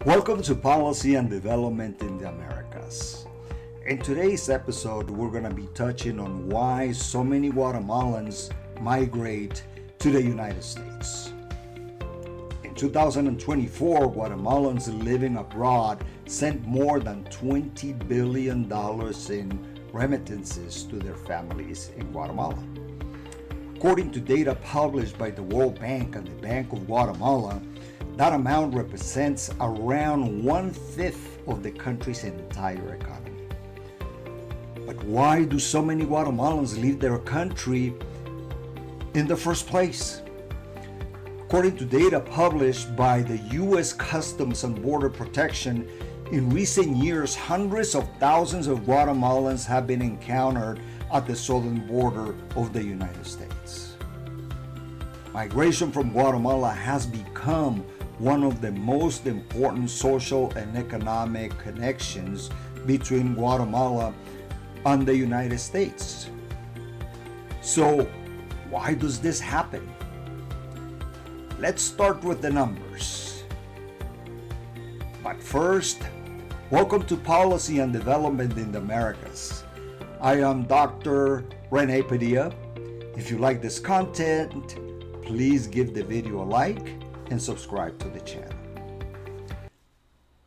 Welcome to Policy and Development in the Americas. In today's episode, we're going to be touching on why so many Guatemalans migrate to the United States. In 2024, Guatemalans living abroad sent more than $20 billion in remittances to their families in Guatemala. According to data published by the World Bank and the Bank of Guatemala, that amount represents around 1/5 of the country's entire economy. But why do so many Guatemalans leave their country in the first place? According to data published by the U.S. Customs and Border Protection, in recent years, hundreds of thousands of Guatemalans have been encountered at the southern border of the United States. Migration from Guatemala has become one of the most important social and economic connections between Guatemala and the United States. So, why does this happen? Let's start with the numbers. But first, welcome to Policy and Development in the Americas. I am Dr. René Padilla. If you like this content, please give the video a like and subscribe to the channel.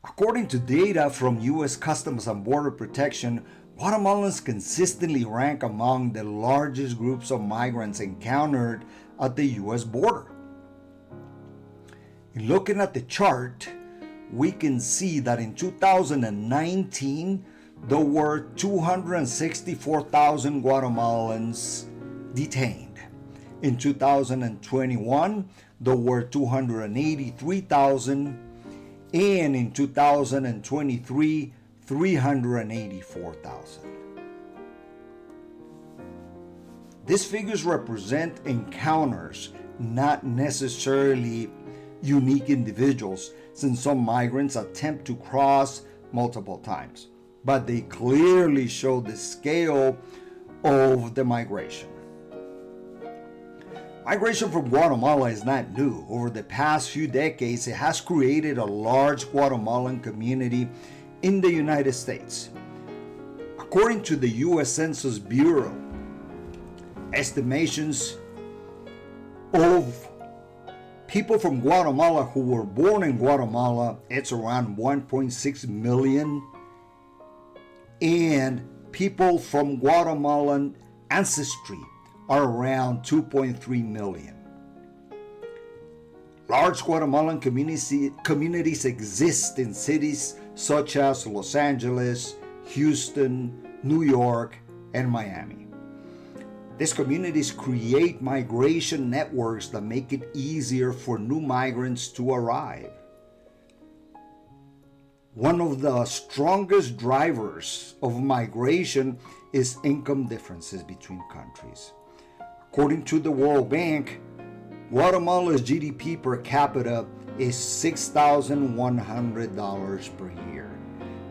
According to data from U.S. Customs and Border Protection, Guatemalans consistently rank among the largest groups of migrants encountered at the U.S. border. In looking at the chart, we can see that in 2019, there were 264,000 Guatemalans detained. In 2021, there were 283,000, and in 2023, 384,000. These figures represent encounters, not necessarily unique individuals, since some migrants attempt to cross multiple times, but they clearly show the scale of the migration. Migration from Guatemala is not new. Over the past few decades, it has created a large Guatemalan community in the United States. According to the U.S. Census Bureau, estimations of people from Guatemala who were born in Guatemala, it's around 1.6 million, and people from Guatemalan ancestry are around 2.3 million. Large Guatemalan communities exist in cities such as Los Angeles, Houston, New York, and Miami. These communities create migration networks that make it easier for new migrants to arrive. One of the strongest drivers of migration is income differences between countries. According to the World Bank, Guatemala's GDP per capita is $6,100 per year.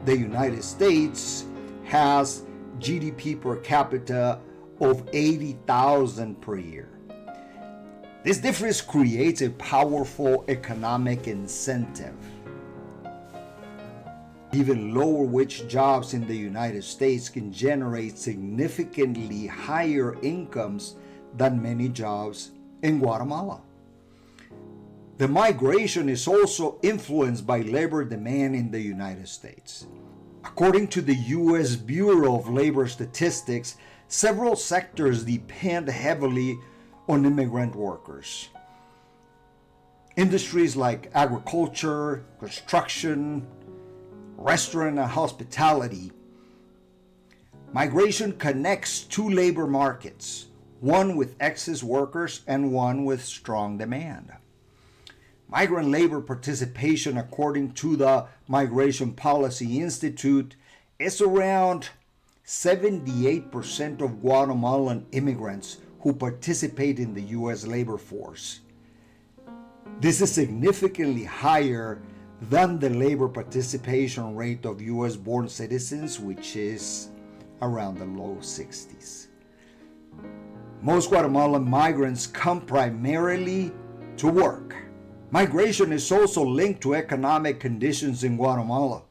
The United States has GDP per capita of $80,000 per year. This difference creates a powerful economic incentive. Even lower wage jobs in the United States can generate significantly higher incomes than many jobs in Guatemala. The migration is also influenced by labor demand in the United States. According to the U.S. Bureau of Labor Statistics, several sectors depend heavily on immigrant workers. Industries like agriculture, construction, restaurant and hospitality. Migration connects two labor markets, one with excess workers and one with strong demand. Migrant labor participation, according to the Migration Policy Institute, is around 78% of Guatemalan immigrants who participate in the U.S. labor force. This is significantly higher than the labor participation rate of U.S.-born citizens, which is around the low 60s. Most Guatemalan migrants come primarily to work. Migration is also linked to economic conditions in Guatemala.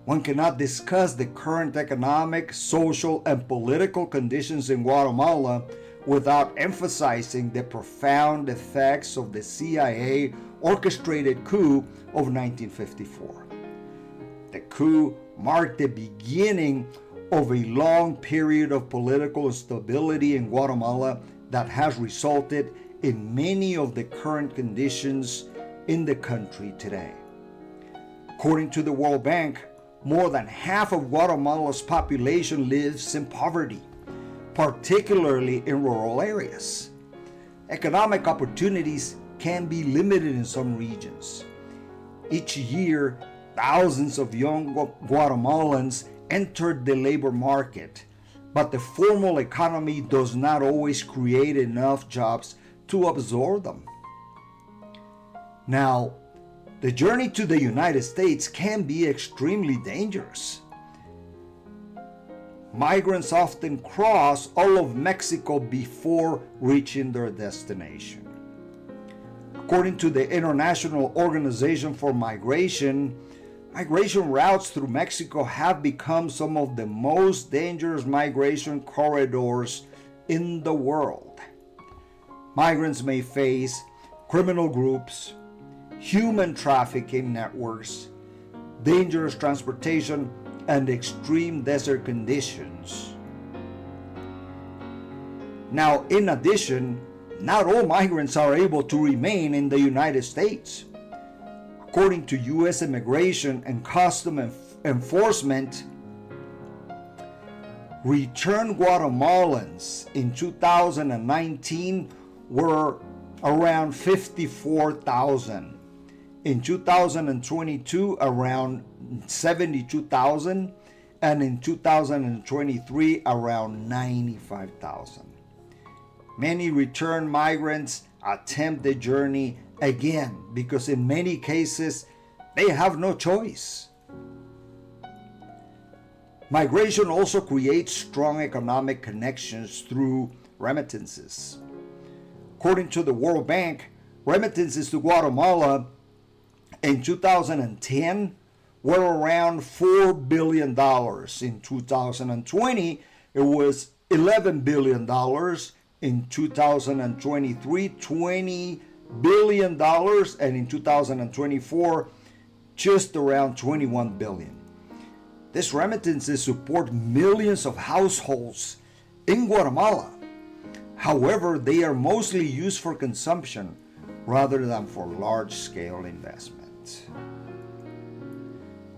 One cannot discuss the current economic, social, and political conditions in Guatemala without emphasizing the profound effects of the CIA orchestrated coup of 1954. The coup marked the beginning of a long period of political instability in Guatemala that has resulted in many of the current conditions in the country today. According to the World Bank, more than half of Guatemala's population lives in poverty, particularly in rural areas. Economic opportunities can be limited in some regions. Each year, thousands of young Guatemalans entered the labor market, but the formal economy does not always create enough jobs to absorb them. Now, the journey to the United States can be extremely dangerous. Migrants often cross all of Mexico before reaching their destination. According to the International Organization for Migration, migration routes through Mexico have become some of the most dangerous migration corridors in the world. Migrants may face criminal groups, human trafficking networks, dangerous transportation, and extreme desert conditions. Now, in addition, not all migrants are able to remain in the United States. According to U.S. Immigration and Customs Enforcement, returned Guatemalans in 2019 were around 54,000. In 2022, around 72,000, and in 2023, around 95,000. Many returned migrants attempt the journey again because in many cases, they have no choice. Migration also creates strong economic connections through remittances. According to the World Bank, remittances to Guatemala in 2010 were around $4 billion. In 2020, it was $11 billion. In 2023, $20 billion. And in 2024, just around $21 billion. These remittances support millions of households in Guatemala. However, they are mostly used for consumption rather than for large-scale investment.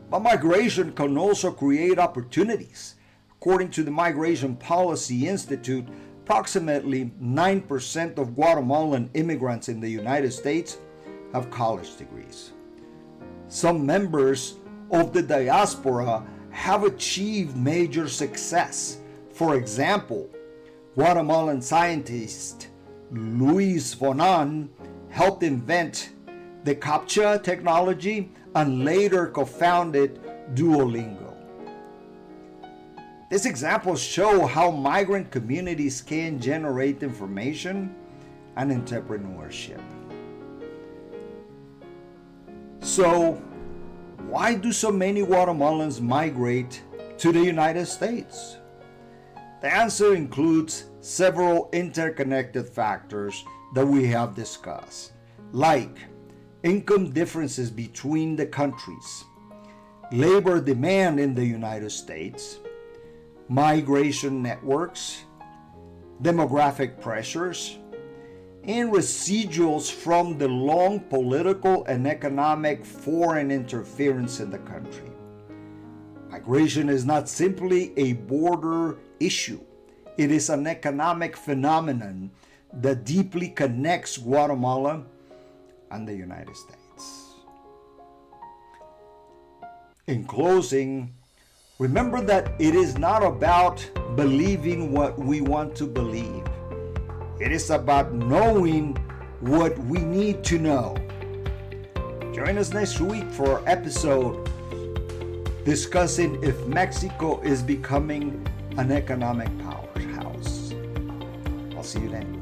But migration can also create opportunities. According to the Migration Policy Institute, approximately 9% of Guatemalan immigrants in the United States have college degrees. Some members of the diaspora have achieved major success. For example, Guatemalan scientist Luis Bonan helped invent the CAPTCHA technology and later co-founded Duolingo. These examples show how migrant communities can generate information and entrepreneurship. So, why do so many Guatemalans migrate to the United States? The answer includes several interconnected factors that we have discussed, like income differences between the countries, labor demand in the United States, migration networks, demographic pressures, and residuals from the long political and economic foreign interference in the country. Migration is not simply a border issue. It is an economic phenomenon that deeply connects Guatemala and the United States. In closing, remember that it is not about believing what we want to believe. It is about knowing what we need to know. Join us next week for our episode discussing if Mexico is becoming an economic powerhouse. I'll see you then.